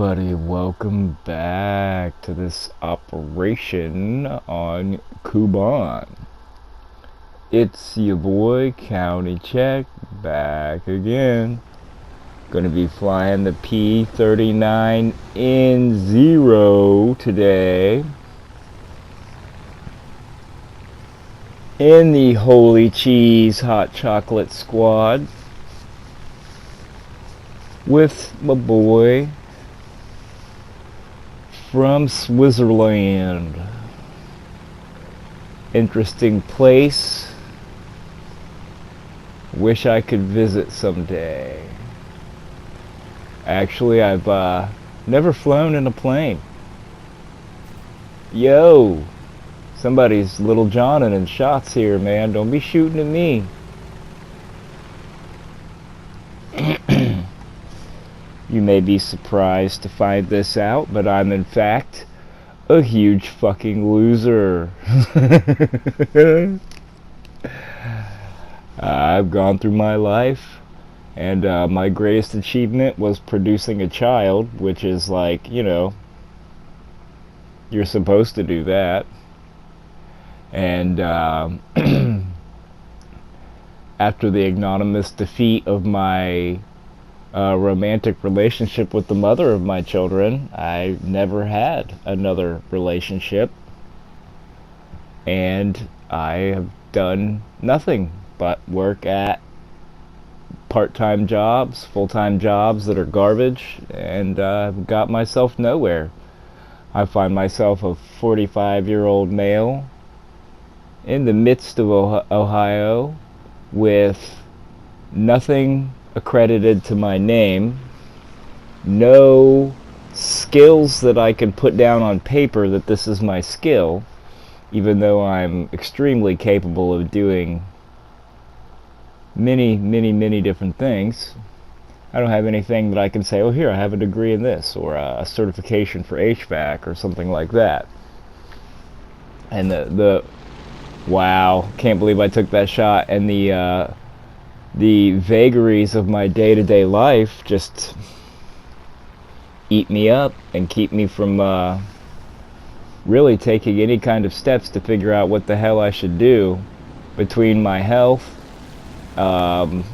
everybody, welcome back to this operation on P.U.N.C. It's your boy, County Check, back again. Gonna be flying the P-39-N-0 today. In the Holy Cheese Hot Chocolate Squad. With my boy from Switzerland. Interesting place. Wish I could visit someday. Actually, I've never flown in a plane. Yo, somebody's Little Johnning in shots here, man. Don't be shooting at me. You may be surprised to find this out, but I'm in fact a huge fucking loser. I've gone through my life, and my greatest achievement was producing a child, which is like, you know, you're supposed to do that. And after the ignominious defeat of my romantic relationship with the mother of my children, I never had another relationship, and I have done nothing but work at part-time jobs, full-time jobs that are garbage, and I've got myself nowhere. I find myself a 45-year-old male in the midst of Ohio with nothing accredited to my name, no skills that I can put down on paper that this is my skill, even though I'm extremely capable of doing many different things. I don't have anything that I can say, oh, here, I have a degree in this, or a certification for HVAC, or something like that. And wow, can't believe I took that shot, and the vagaries of my day-to-day life just eat me up and keep me from really taking any kind of steps to figure out what the hell I should do between my health and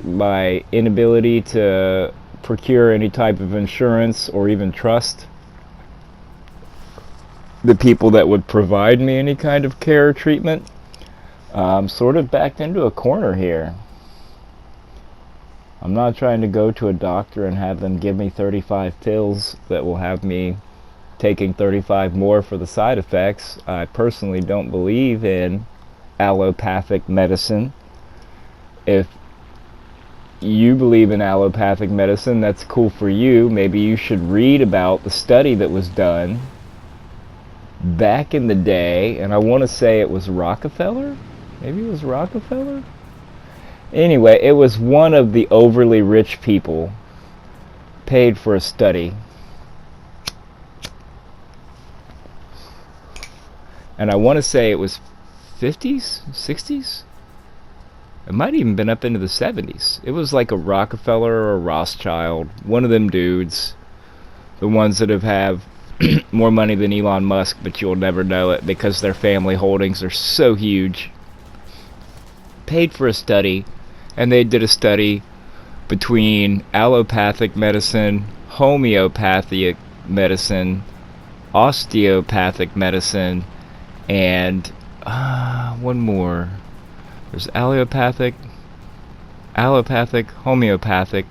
my inability to procure any type of insurance or even trust the people that would provide me any kind of care or treatment. I'm sort of backed into a corner here. I'm not trying to go to a doctor and have them give me 35 pills that will have me taking 35 more for the side effects. I personally don't believe in allopathic medicine. If you believe in allopathic medicine, that's cool for you. Maybe you should read about the study that was done back in the day, and I want to say it was Rockefeller? Maybe it was Rockefeller? Anyway, it was one of the overly rich people paid for a study. And I want to say it was 50s? 60s? It might even been up into the 70s. It was like a Rockefeller or a Rothschild. One of them dudes. The ones that have more money than Elon Musk, but you'll never know it because their family holdings are so huge. Paid for a study, and they did a study between allopathic medicine, homeopathic medicine, osteopathic medicine, and one more. There's allopathic, homeopathic,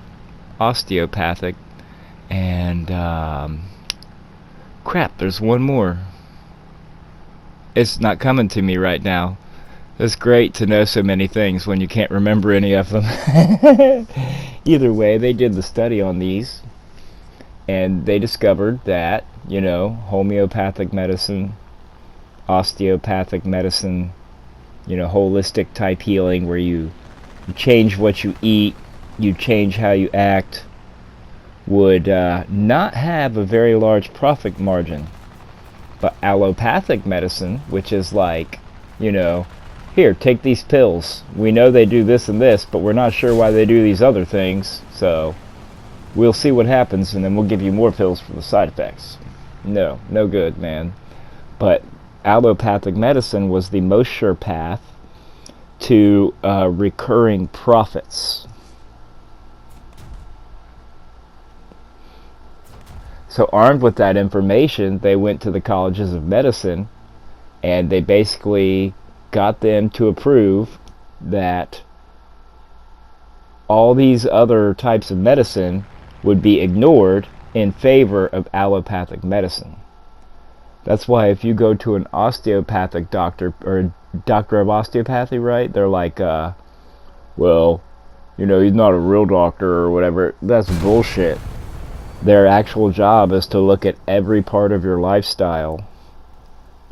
osteopathic, and crap, there's one more. It's not coming to me right now. It's great to know so many things when you can't remember any of them. Either way, they did the study on these, and they discovered that, you know, homeopathic medicine, osteopathic medicine, you know, holistic type healing where you change what you eat, you change how you act, would not have a very large profit margin. But allopathic medicine, which is like, you know, here, take these pills. We know they do this and this, but we're not sure why they do these other things. So we'll see what happens, and then we'll give you more pills for the side effects. No, no good, man. But allopathic medicine was the most sure path to recurring profits. So armed with that information, they went to the colleges of medicine, and they basically got them to approve that all these other types of medicine would be ignored in favor of allopathic medicine. That's why if you go to an osteopathic doctor, or a doctor of osteopathy, right, they're like, well, you know, he's not a real doctor or whatever. That's bullshit. Their actual job is to look at every part of your lifestyle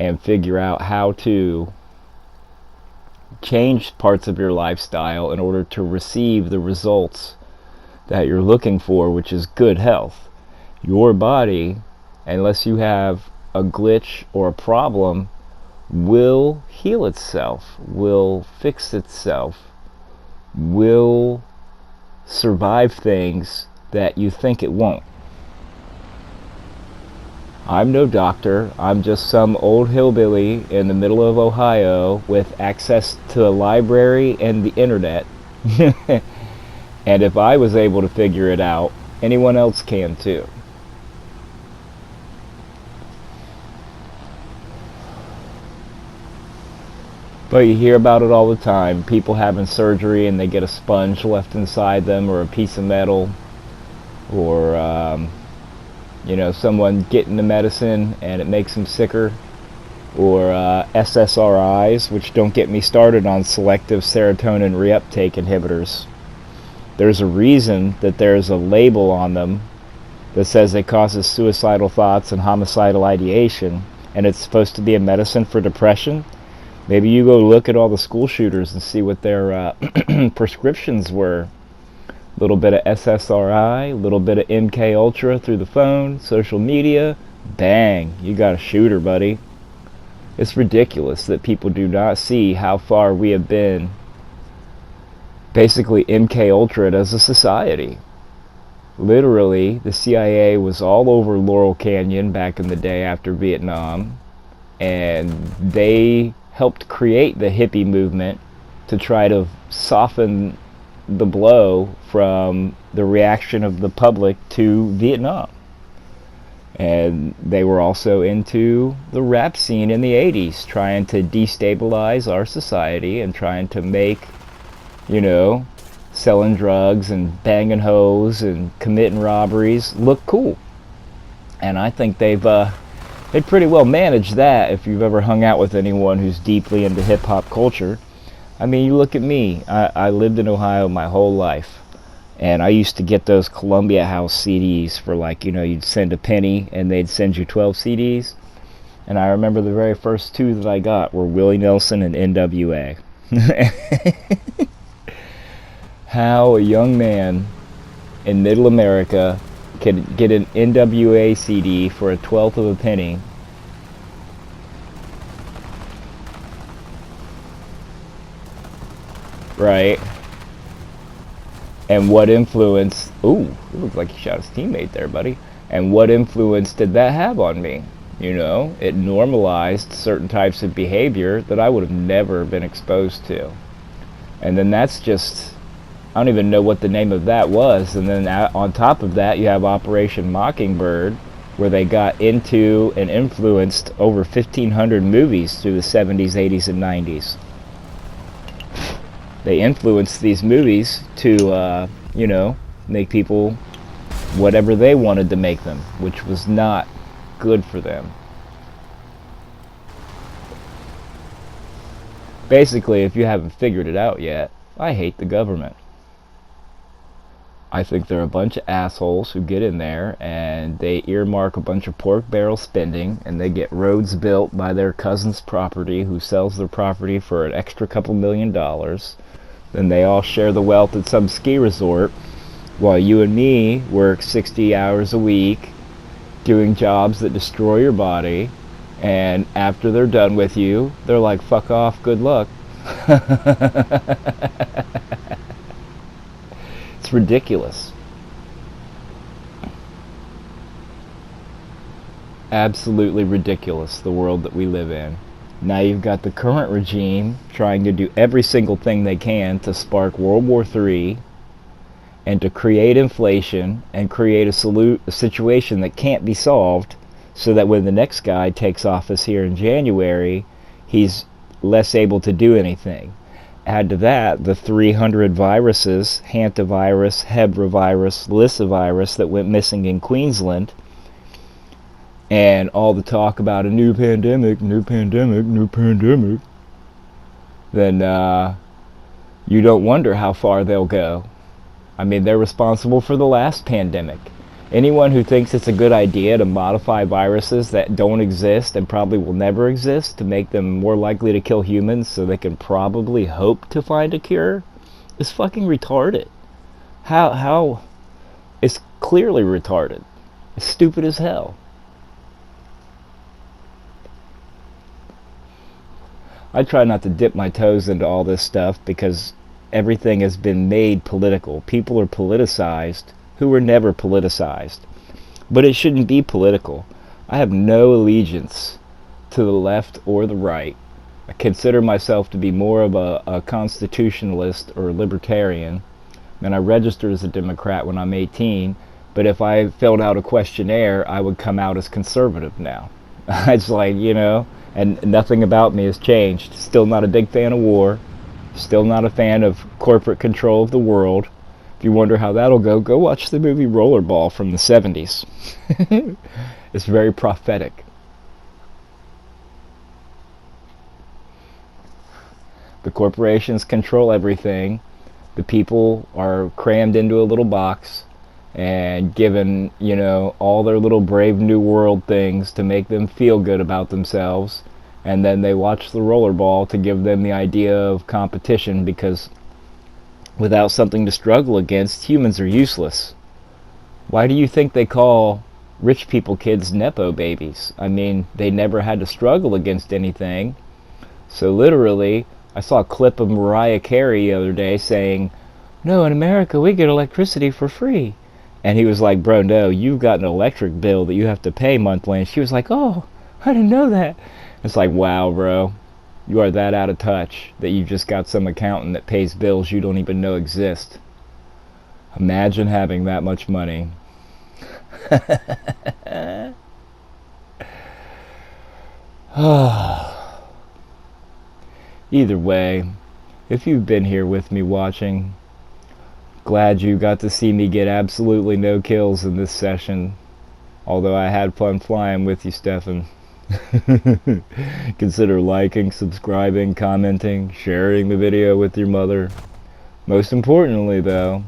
and figure out how to change parts of your lifestyle in order to receive the results that you're looking for, which is good health. Your body, unless you have a glitch or a problem, will heal itself, will fix itself, will survive things that you think it won't. I'm no doctor. I'm just some old hillbilly in the middle of Ohio with access to a library and the internet. And if I was able to figure it out, anyone else can too. But you hear about it all the time. People having surgery and they get a sponge left inside them, or a piece of metal, or you know, someone getting the medicine and it makes them sicker, or SSRIs, which don't get me started on selective serotonin reuptake inhibitors. There's a reason that there's a label on them that says it causes suicidal thoughts and homicidal ideation, and it's supposed to be a medicine for depression. Maybe you go look at all the school shooters and see what their prescriptions were. A little bit of SSRI, a little bit of MK Ultra through the phone, social media, bang, you got a shooter, buddy. It's ridiculous that people do not see how far we have been basically MK Ultra as a society. Literally, the CIA was all over Laurel Canyon back in the day after Vietnam, and they helped create the hippie movement to try to soften the blow from the reaction of the public to Vietnam. And they were also into the rap scene in the 80s, trying to destabilize our society and trying to make, you know, selling drugs and banging hoes and committing robberies look cool. And I think they've pretty well managed that. If you've ever hung out with anyone who's deeply into hip-hop culture, I mean, you look at me. I lived in Ohio my whole life, and I used to get those Columbia House CDs for, like, you know, you'd send a penny and they'd send you 12 CDs. And I remember the very first two that I got were Willie Nelson and NWA. How a young man in middle America could get an NWA CD for a 12th of a penny. Right. And what influence... Ooh, it looks like he shot his teammate there, buddy. And what influence did that have on me? You know, it normalized certain types of behavior that I would have never been exposed to. And then that's just... I don't even know what the name of that was. And then on top of that, you have Operation Mockingbird, where they got into and influenced over 1,500 movies through the 70s, 80s, and 90s. They influenced these movies to, you know, make people whatever they wanted to make them, which was not good for them. Basically, if you haven't figured it out yet, I hate the government. I think they're a bunch of assholes who get in there and they earmark a bunch of pork barrel spending, and they get roads built by their cousin's property who sells their property for an extra couple $1 million. Then they all share the wealth at some ski resort, while you and me work 60 hours a week doing jobs that destroy your body, and after they're done with you, they're like, fuck off, good luck. It's ridiculous. Absolutely ridiculous, the world that we live in. Now you've got the current regime trying to do every single thing they can to spark World War III and to create inflation and create a situation that can't be solved, so that when the next guy takes office here in January, he's less able to do anything. Add to that the 300 viruses, hantavirus, hebravirus, lissavirus, that went missing in Queensland, and all the talk about a new pandemic, then you don't wonder how far they'll go. I mean, they're responsible for the last pandemic. Anyone who thinks it's a good idea to modify viruses that don't exist and probably will never exist to make them more likely to kill humans so they can probably hope to find a cure is fucking retarded. How? It's clearly retarded. It's stupid as hell. I try not to dip my toes into all this stuff because everything has been made political. People are politicized who were never politicized. But it shouldn't be political. I have no allegiance to the left or the right. I consider myself to be more of a constitutionalist or libertarian, and I registered as a Democrat when I'm 18, but if I filled out a questionnaire, I would come out as conservative now. It's like, you know, and nothing about me has changed. Still not a big fan of war. Still not a fan of corporate control of the world. If you wonder how that'll go, go watch the movie Rollerball from the 70s. It's very prophetic. The corporations control everything. The people are crammed into a little box and given, you know, all their little Brave New World things to make them feel good about themselves. And then they watch the Rollerball to give them the idea of competition, because without something to struggle against, humans are useless. Why do you think they call rich people kids Nepo babies? I mean, they never had to struggle against anything. So literally, I saw a clip of Mariah Carey the other day saying, "No, in America we get electricity for free." And he was like, "Bro, no, you've got an electric bill that you have to pay monthly." And she was like, "Oh, I didn't know that." It's like, wow, bro. You are that out of touch that you've just got some accountant that pays bills you don't even know exist. Imagine having that much money. Either way, if you've been here with me watching, glad you got to see me get absolutely no kills in this session. Although I had fun flying with you, Stefan. Consider liking, subscribing, commenting, sharing the video with your mother. Most importantly, though,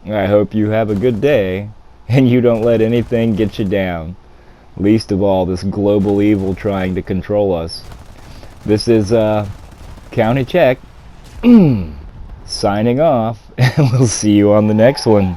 I hope you have a good day and you don't let anything get you down. Least of all this global evil trying to control us. This is County Check signing off, and we'll see you on the next one.